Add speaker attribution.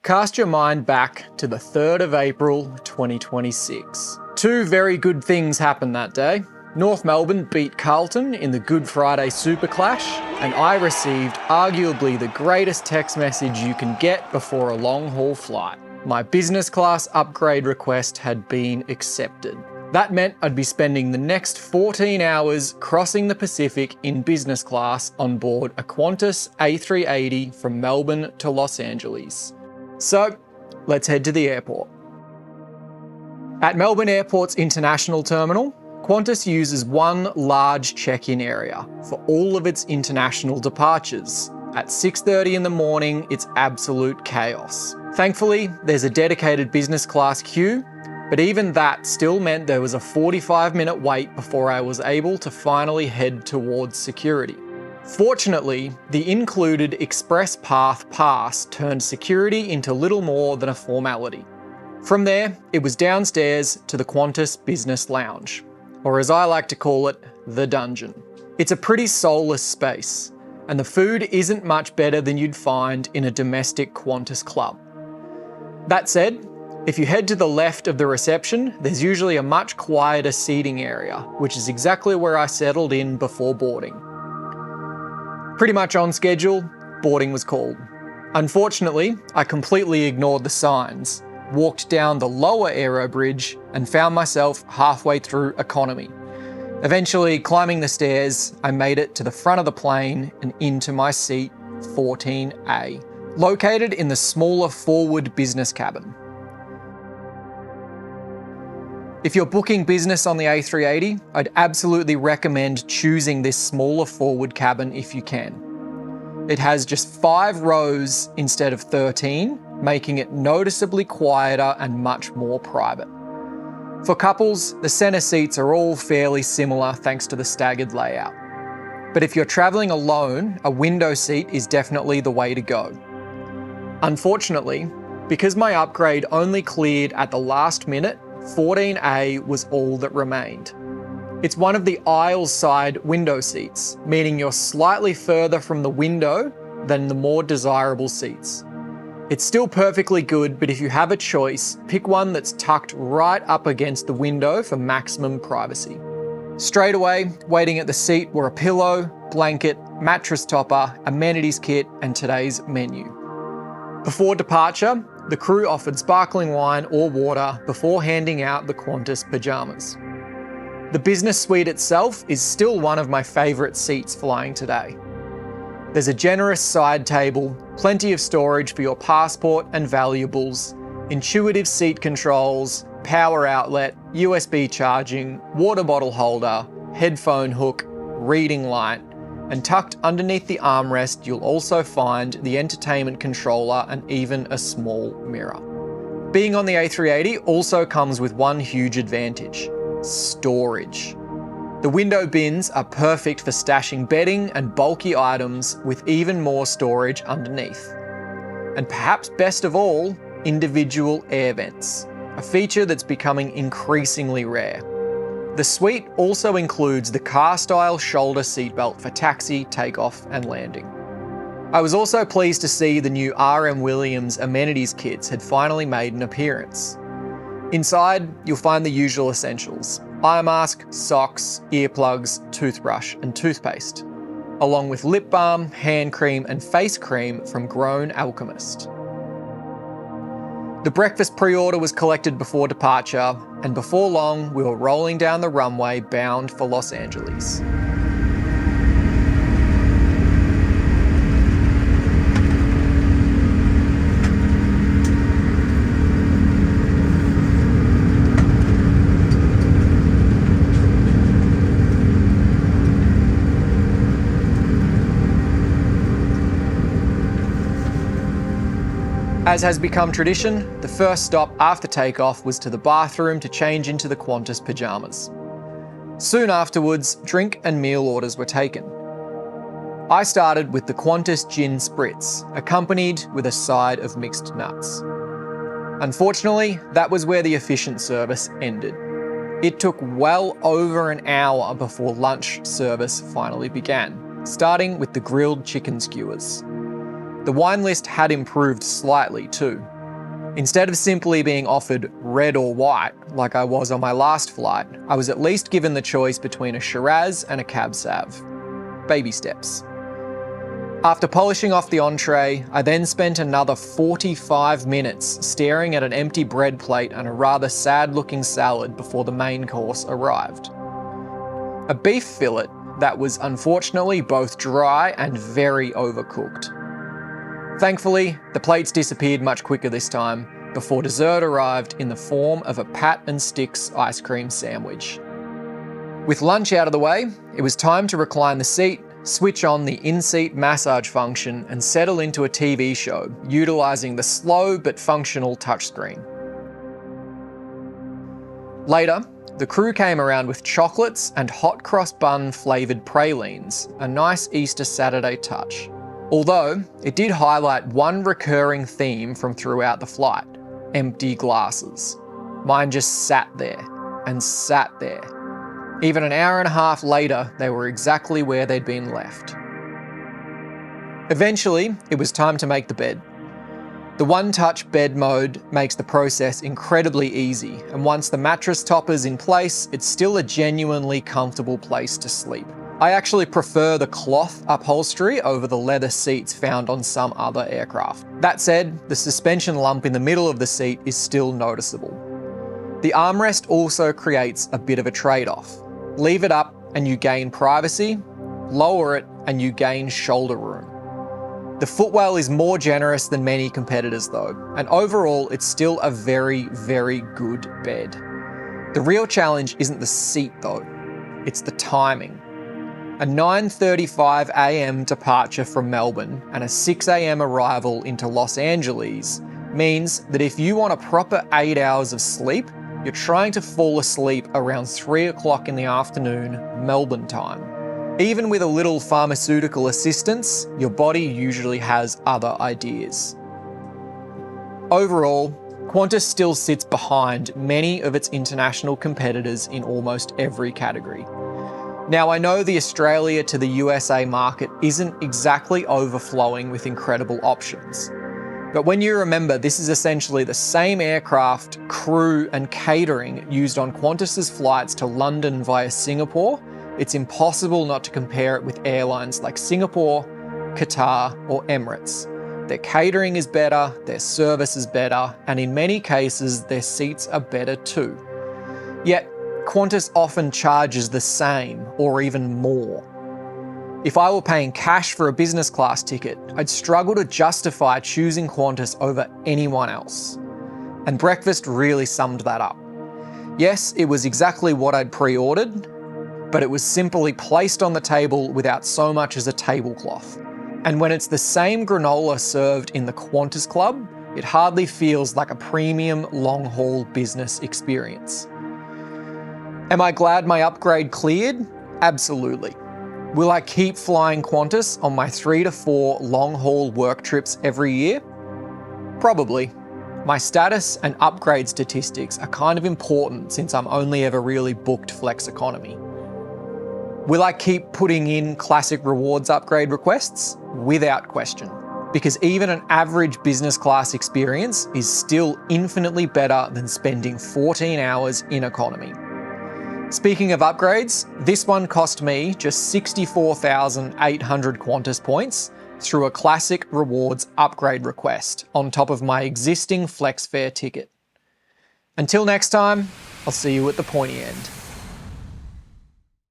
Speaker 1: Cast your mind back to the 3rd of April 2026. Two very good things happened that day. North Melbourne beat Carlton in the Good Friday Super Clash, and I received arguably the greatest text message you can get before a long-haul flight. My business class upgrade request had been accepted. That meant I'd be spending the next 14 hours crossing the Pacific in business class on board a Qantas A380 from Melbourne to Los Angeles. So, let's head to the airport. At Melbourne Airport's International Terminal, Qantas uses one large check-in area for all of its international departures. At 6:30 in the morning, it's absolute chaos. Thankfully, there's a dedicated business class queue, but even that still meant there was a 45-minute wait before I was able to finally head towards security. Fortunately, the included Express Path pass turned security into little more than a formality. From there, it was downstairs to the Qantas Business Lounge, or as I like to call it, the dungeon. It's a pretty soulless space, and the food isn't much better than you'd find in a domestic Qantas club. That said, if you head to the left of the reception, there's usually a much quieter seating area, which is exactly where I settled in before boarding. Pretty much on schedule, boarding was called. Unfortunately, I completely ignored the signs, walked down the lower aero bridge, and found myself halfway through economy. Eventually, climbing the stairs, I made it to the front of the plane and into my seat 14A, located in the smaller forward business cabin. If you're booking business on the A380, I'd absolutely recommend choosing this smaller forward cabin if you can. It has just 5 rows instead of 13, making it noticeably quieter and much more private. For couples, the centre seats are all fairly similar thanks to the staggered layout. But if you're travelling alone, a window seat is definitely the way to go. Unfortunately, because my upgrade only cleared at the last minute, 14A was all that remained. It's one of the aisle side window seats, meaning you're slightly further from the window than the more desirable seats. It's still perfectly good, but if you have a choice, pick one that's tucked right up against the window for maximum privacy. Straight away, waiting at the seat were a pillow, blanket, mattress topper, amenities kit, and today's menu. Before departure, the crew offered sparkling wine or water before handing out the Qantas pyjamas. The business suite itself is still one of my favourite seats flying today. There's a generous side table, plenty of storage for your passport and valuables, intuitive seat controls, power outlet, USB charging, water bottle holder, headphone hook, reading light, and tucked underneath the armrest you'll also find the entertainment controller and even a small mirror. Being on the A380 also comes with one huge advantage: storage. The window bins are perfect for stashing bedding and bulky items with even more storage underneath. And perhaps best of all, individual air vents, a feature that's becoming increasingly rare. The suite also includes the car-style shoulder seatbelt for taxi, takeoff and landing. I was also pleased to see the new RM Williams amenities kits had finally made an appearance. Inside, you'll find the usual essentials: eye mask, socks, earplugs, toothbrush and toothpaste, along with lip balm, hand cream and face cream from Grown Alchemist. The breakfast pre-order was collected before departure, and before long we were rolling down the runway bound for Los Angeles. As has become tradition, the first stop after takeoff was to the bathroom to change into the Qantas pyjamas. Soon afterwards, drink and meal orders were taken. I started with the Qantas Gin Spritz, accompanied with a side of mixed nuts. Unfortunately, that was where the efficient service ended. It took well over an hour before lunch service finally began, starting with the grilled chicken skewers. The wine list had improved slightly too, Instead of simply being offered red or white, like I was on my last flight, I was at least given the choice between a Shiraz and a Cab Sav. Baby steps. After polishing off the entree, I then spent another 45 minutes staring at an empty bread plate and a rather sad-looking salad before the main course arrived. A beef fillet that was unfortunately both dry and very overcooked. Thankfully, the plates disappeared much quicker this time, before dessert arrived in the form of a Pat and Sticks ice cream sandwich. With lunch out of the way, it was time to recline the seat, switch on the in-seat massage function, and settle into a TV show, utilising the slow but functional touchscreen. Later, the crew came around with chocolates and hot cross bun flavoured pralines, a nice Easter Saturday touch. Although, it did highlight one recurring theme from throughout the flight: empty glasses. Mine just sat there and sat there. Even an hour and a half later, they were exactly where they'd been left. Eventually, it was time to make the bed. The one-touch bed mode makes the process incredibly easy, and once the mattress topper's in place, it's still a genuinely comfortable place to sleep. I actually prefer the cloth upholstery over the leather seats found on some other aircraft. That said, the suspension lump in the middle of the seat is still noticeable. The armrest also creates a bit of a trade-off. Leave it up and you gain privacy, lower it and you gain shoulder room. The footwell is more generous than many competitors though, and overall it's still a very, very good bed. The real challenge isn't the seat though, it's the timing. A 9:35 a.m. departure from Melbourne and a 6 a.m. arrival into Los Angeles means that if you want a proper 8 hours of sleep, you're trying to fall asleep around 3 o'clock in the afternoon, Melbourne time. Even with a little pharmaceutical assistance, your body usually has other ideas. Overall, Qantas still sits behind many of its international competitors in almost every category. Now, I know the Australia to the USA market isn't exactly overflowing with incredible options. But when you remember this is essentially the same aircraft, crew and catering used on Qantas's flights to London via Singapore, it's impossible not to compare it with airlines like Singapore, Qatar or Emirates. Their catering is better, their service is better, and in many cases their seats are better too. Yet, Qantas often charges the same or even more. If I were paying cash for a business class ticket, I'd struggle to justify choosing Qantas over anyone else. And breakfast really summed that up. Yes, it was exactly what I'd pre-ordered, but it was simply placed on the table without so much as a tablecloth. And when it's the same granola served in the Qantas Club, it hardly feels like a premium long-haul business experience. Am I glad my upgrade cleared? Absolutely. Will I keep flying Qantas on my 3 to 4 long-haul work trips every year? Probably. My status and upgrade statistics are kind of important since I'm only ever really booked flex economy. Will I keep putting in classic rewards upgrade requests? Without question. Because even an average business class experience is still infinitely better than spending 14 hours in economy. Speaking of upgrades, this one cost me just 64,800 Qantas points through a classic rewards upgrade request on top of my existing flex fare ticket. Until next time, I'll see you at the pointy end.